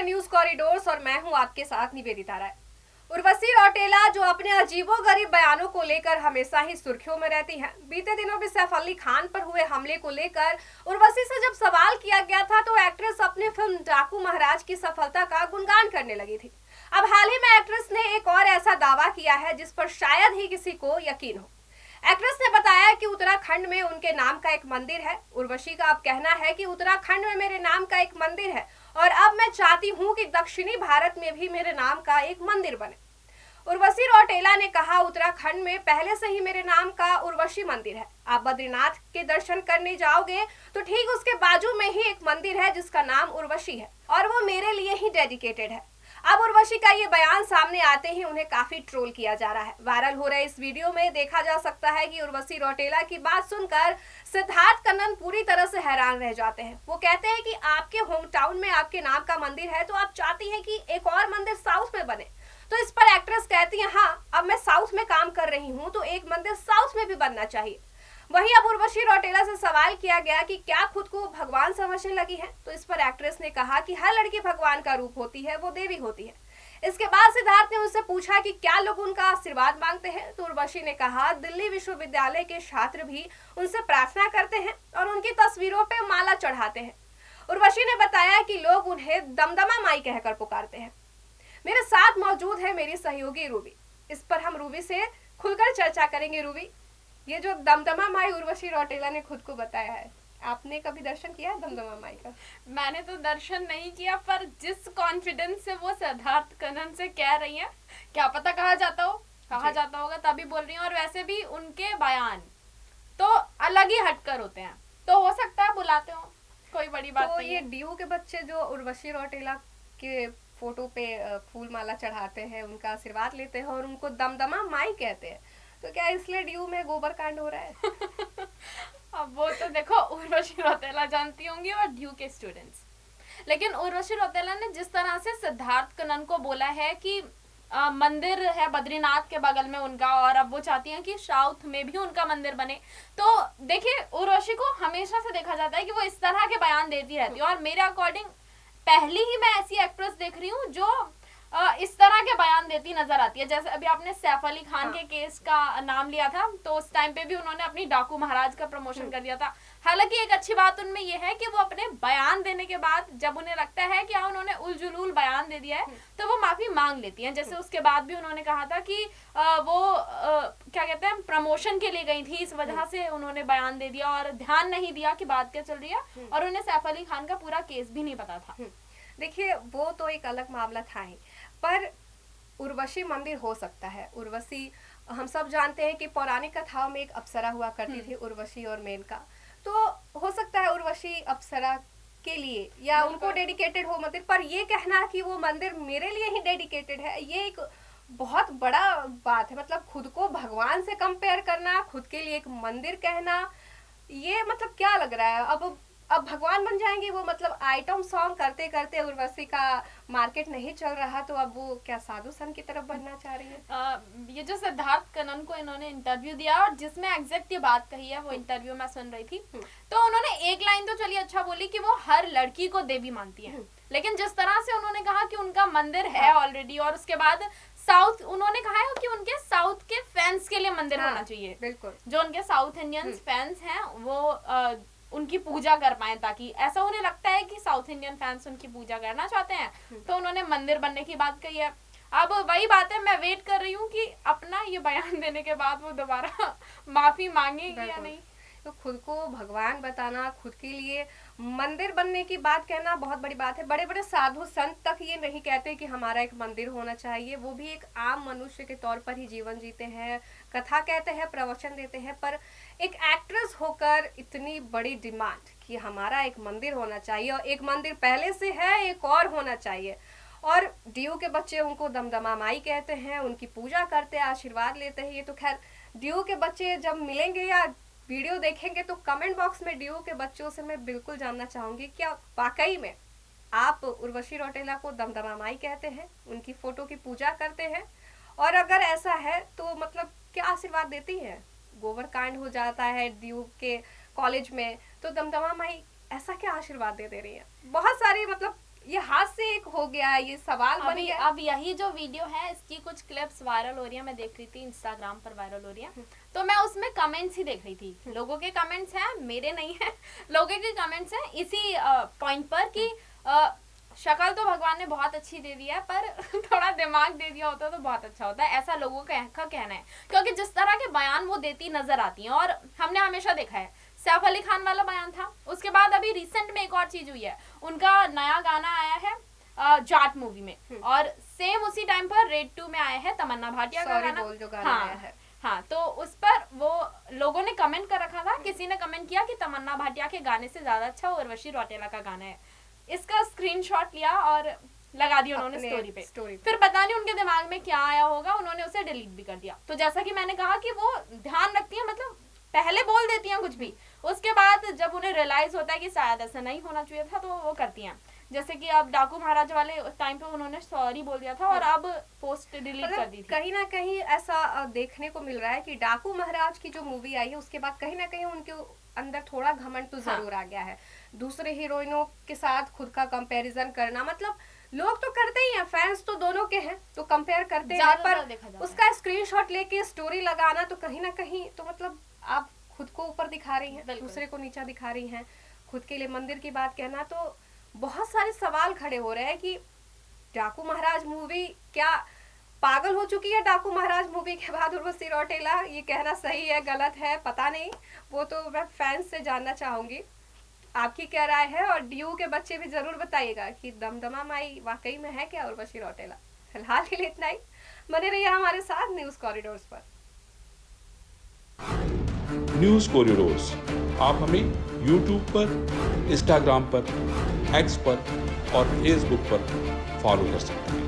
News corridors और मैं हूं आपके साथ निवेदिता राय। उर्वशी रौटेला जो अपने अजीबोगरीब बयानों को लेकर हमेशा ही सुर्खियों में रहती हैं। बीते दिनों भी सैफ अली खान पर हुए हमले को लेकर उर्वशी से जब सवाल किया गया था तो एक्ट्रेस अपनी फिल्म डाकू महाराज की सफलता का गुणगान करने लगी थी। अब हाल ही में एक्ट्रेस ने एक और ऐसा दावा किया है जिस पर शायद ही किसी को यकीन हो। एक्ट्रेस ने बताया कि उत्तराखंड में उनके नाम का एक मंदिर है। उर्वशी का अब कहना है कि उत्तराखंड में मेरे नाम का एक मंदिर है और अब मैं चाहती हूं कि दक्षिणी भारत में भी मेरे नाम का एक मंदिर बने। उर्वशी रौटेला ने कहा, उत्तराखंड में पहले से ही मेरे नाम का उर्वशी मंदिर है। आप बद्रीनाथ के दर्शन करने जाओगे तो ठीक उसके बाजू में ही एक मंदिर है जिसका नाम उर्वशी है और वो मेरे लिए ही डेडिकेटेड है। अब उर्वशी का ये बयान सामने आते ही उन्हें काफी ट्रोल किया जा रहा है। वायरल हो रहे इस वीडियो में देखा जा सकता है कि उर्वशी रौटेला की बात सुनकर सिद्धार्थ कन्नन पूरी तरह से हैरान रह जाते हैं। वो कहते हैं कि आपके होम टाउन में आपके नाम का मंदिर है तो आप चाहती हैं कि एक और मंदिर साउथ में बने। तो इस पर एक्ट्रेस कहती है, हाँ अब मैं साउथ में काम कर रही हूँ तो एक मंदिर साउथ में भी बनना चाहिए। वहीं अब उर्वशी रौटेला से सवाल किया गया कि क्या खुद को भगवान समझने लगी है, तो इस पर एक्ट्रेस ने कहा कि हर लड़की भगवान का रूप होती है, वो देवी होती है। इसके बाद सिद्धार्थ ने उनसे पूछा कि क्या लोग उनका आशीर्वाद मांगते हैं, तो उर्वशी ने कहा दिल्ली विश्वविद्यालय के छात्र भी उनसे प्रार्थना करते हैं और उनकी तस्वीरों पे माला चढ़ाते हैं। उर्वशी ने बताया कि लोग उन्हें दमदमा माई कहकर पुकारते हैं। मेरे साथ मौजूद है मेरी सहयोगी रूबी। इस पर हम रूबी से खुलकर चर्चा करेंगे। रूबी, ये जो दमदमा माई उर्वशी रौटेला ने खुद को बताया है, आपने कभी दर्शन किया है दमदमा माई का? मैंने तो दर्शन नहीं किया, पर जिस कॉन्फिडेंस से वो सिद्धार्थ कन्नन से कह रही हैं, क्या पता कहा जाता होगा तभी बोल रही हैं। और वैसे भी उनके बयान तो अलग ही हटकर होते हैं, तो हो सकता है बुलाते हो, कोई बड़ी बात तो नहीं। ये डीयू के बच्चे जो उर्वशी रौटेला के फोटो पे फूल माला चढ़ाते हैं, उनका आशीर्वाद लेते हैं और उनको दमदमा माई कहते हैं, तो क्या इसलिए डीयू में गोबर कांड हो रहा है? अब वो तो देखो उर्वशी रौतेला जानती होंगी और ड्यू के स्टूडेंट्स। लेकिन उर्वशी रौतेला ने जिस तरह से सिद्धार्थ कन्नन को बोला है कि मंदिर है बद्रीनाथ के बगल में उनका और अब वो चाहती हैं कि साउथ में भी उनका मंदिर बने, तो देखिए उर्वशी को हमेशा से देखा जाता है कि वो इस तरह के बयान देती रहती है। और मेरे अकॉर्डिंग पहली ही मैं ऐसी एक्ट्रेस देख रही हूँ जो इस तरह के बयान देती नजर आती है। जैसे अभी आपने सैफ अली खान के केस का नाम लिया था, तो उस टाइम पे भी उन्होंने अपनी डाकू महाराज का प्रमोशन कर दिया था। हालांकि एक अच्छी बात उनमें ये है कि वो अपने बयान देने के बाद जब उन्हें लगता है कि उन्होंने उलझुलूल बयान दे दिया है तो वो माफी मांग लेती हैं। जैसे उसके बाद भी उन्होंने कहा था कि वो क्या कहते हैं प्रमोशन के लिए गई थी, इस वजह से उन्होंने बयान दे दिया और ध्यान नहीं दिया कि बात क्या चल रही है, और उन्हें सैफ अली खान का पूरा केस भी नहीं पता था। देखिए वो तो एक अलग मामला था ही, पर उर्वशी मंदिर हो सकता है। उर्वशी हम सब जानते हैं कि पौराणिक कथाओं में एक अप्सरा हुआ करती थी, उर्वशी और मेनका, तो हो सकता है उर्वशी अप्सरा के लिए या उनको डेडिकेटेड हो मंदिर। पर ये कहना कि वो मंदिर मेरे लिए ही डेडिकेटेड है, ये एक बहुत बड़ा बात है। मतलब खुद को भगवान से कंपेयर करना, खुद के लिए एक मंदिर कहना, ये मतलब क्या लग रहा है? अब भगवान बन जाएंगे वो? मतलब आइटम सॉन्ग करते करते उर्वशी का मार्केट नहीं चल रहा तो अब वो क्या साधु संत की तरफ बढ़ना चाह रही है? ये जो सिद्धार्थ कन्नन को इन्होंने इंटरव्यू दिया और जिसमें एग्जैक्ट ये बात कही है, वो इंटरव्यू मैं सुन रही थी, तो उन्होंने एक लाइन तो चलिए अच्छा बोली कि वो हर लड़की को देवी मानती है, लेकिन जिस तरह से उन्होंने कहा कि उनका मंदिर है ऑलरेडी, और उसके बाद साउथ उन्होंने कहा है कि उनके साउथ के फैंस के लिए मंदिर होना चाहिए। बिल्कुल, जो उनके साउथ इंडियन फैंस हैं वो उनकी पूजा कर पाए, ताकि ऐसा उन्हें लगता है कि साउथ इंडियन फैंस उनकी पूजा करना चाहते हैं, तो उन्होंने मंदिर बनने की बात कही है। अब वही बात है, मैं वेट कर रही हूँ कि अपना ये बयान देने के बाद वो दोबारा माफी मांगेगी या नहीं। तो खुद को भगवान बताना, खुद के लिए मंदिर बनने की बात कहना बहुत बड़ी बात है। बड़े बड़े साधु संत तक ये नहीं कहते कि हमारा एक मंदिर होना चाहिए, वो भी एक आम मनुष्य के तौर पर ही जीवन जीते हैं, कथा कहते हैं, प्रवचन देते हैं। पर एक एक्ट्रेस होकर इतनी बड़ी डिमांड कि हमारा एक मंदिर होना चाहिए, और एक मंदिर पहले से है, एक और होना चाहिए, और डीयू के बच्चे उनको दमदमा माई कहते हैं, उनकी पूजा करते हैं, आशीर्वाद लेते हैं। ये तो खैर डीयू के बच्चे जब मिलेंगे या वीडियो देखेंगे तो कमेंट बॉक्स में डीयू के बच्चों से मैं बिल्कुल जानना चाहूंगी, क्या वाकई में आप उर्वशी रौटेला को दमदमा माई कहते हैं, उनकी फोटो की पूजा करते हैं? और अगर ऐसा है तो मतलब क्या आशीर्वाद देती है? गोबर कांड हो जाता है डीयू के कॉलेज में, तो दमदमा माई ऐसा क्या आशीर्वाद दे रही है? बहुत सारी मतलब ये हाथ से एक हो गया, ये सवाल बन अभी गया। अब यही जो वीडियो है इसकी कुछ क्लिप्स वायरल हो रही है, मैं देख रही थी इंस्टाग्राम पर वायरल हो रही है, तो मैं उसमें कमेंट्स ही देख रही थी। लोगों के कमेंट्स हैं, मेरे नहीं है, लोगों के कमेंट्स हैं इसी पॉइंट पर कि शक्ल तो भगवान ने बहुत अच्छी दे दी है, पर थोड़ा दिमाग दे दिया होता तो बहुत अच्छा होता है, ऐसा लोगों का कहना है। क्योंकि जिस तरह के बयान वो देती नजर आती हैं, और हमने हमेशा देखा है सैफ अली खान वाला बयान था, उसके बाद अभी रिसेंट में एक और चीज हुई है, उनका नया गाना आया है जाट मूवी में, और सेम उसी टाइम पर रेड 2 में आया है तमन्ना भाटिया का गाना। बोल जो गाना आया है। हाँ, तो उस पर वो लोगों ने कमेंट कर रखा था, किसी ने कमेंट किया कि तमन्ना भाटिया के गाने से ज्यादा अच्छा उर्वशी रौतेला का गाना है। इसका स्क्रीनशॉट लिया और लगा दिया उन्होंने स्टोरी पे। फिर पता नहीं उनके दिमाग में क्या आया होगा, उन्होंने उसे डिलीट भी कर दिया। तो जैसा कि मैंने कहा कि वो ध्यान रखती है, मतलब पहले बोल देती हैं कुछ भी, उसके बाद जब उन्हें रियलाइज होता है कि शायद ऐसा नहीं होना चाहिए था, तो वो करती हैं। जैसे कि अब डाकू महाराज वाले टाइम पे उन्होंने सॉरी बोल दिया था और अब पोस्ट डिलीट कर दी थी। कहीं ना कहीं ऐसा देखने को मिल रहा है कि डाकू महाराज की जो मूवी आई है उसके बाद कहीं ना कहीं उनके अंदर थोड़ा घमंड तो जरूर आ गया है। दूसरे हीरोइनों के साथ खुद का कंपैरिजन करना, मतलब लोग तो करते ही हैं, फैंस तो दोनों के हैं तो कंपेयर करते हैं, पर उसका स्क्रीनशॉट लेके स्टोरी लगाना तो कहीं ना कहीं तो मतलब आप खुद को ऊपर दिखा रही हैं, दूसरे को नीचा दिखा रही हैं। खुद के लिए मंदिर की बात कहना, तो बहुत सारे सवाल खड़े हो रहे हैं कि डाकू महाराज मूवी क्या पागल हो चुकी है? डाकू महाराज मूवी के बाद उर्वशी रौतेला, ये कहना सही है गलत है पता नहीं, वो तो मैं फैंस से जानना चाहूंगी आपकी क्या राय है। और ड्यू के बच्चे भी जरूर बताइएगा कि दमदमा माई वाकई में है क्या उर्वशी रौतेला। फिलहाल के लिए इतना ही, बने रहिए हमारे साथ न्यूज कॉरिडोर्स पर। न्यूज़ कॉरिडोर्स आप हमें यूट्यूब पर, इंस्टाग्राम पर, एक्स पर और फेसबुक पर फॉलो कर सकते हैं।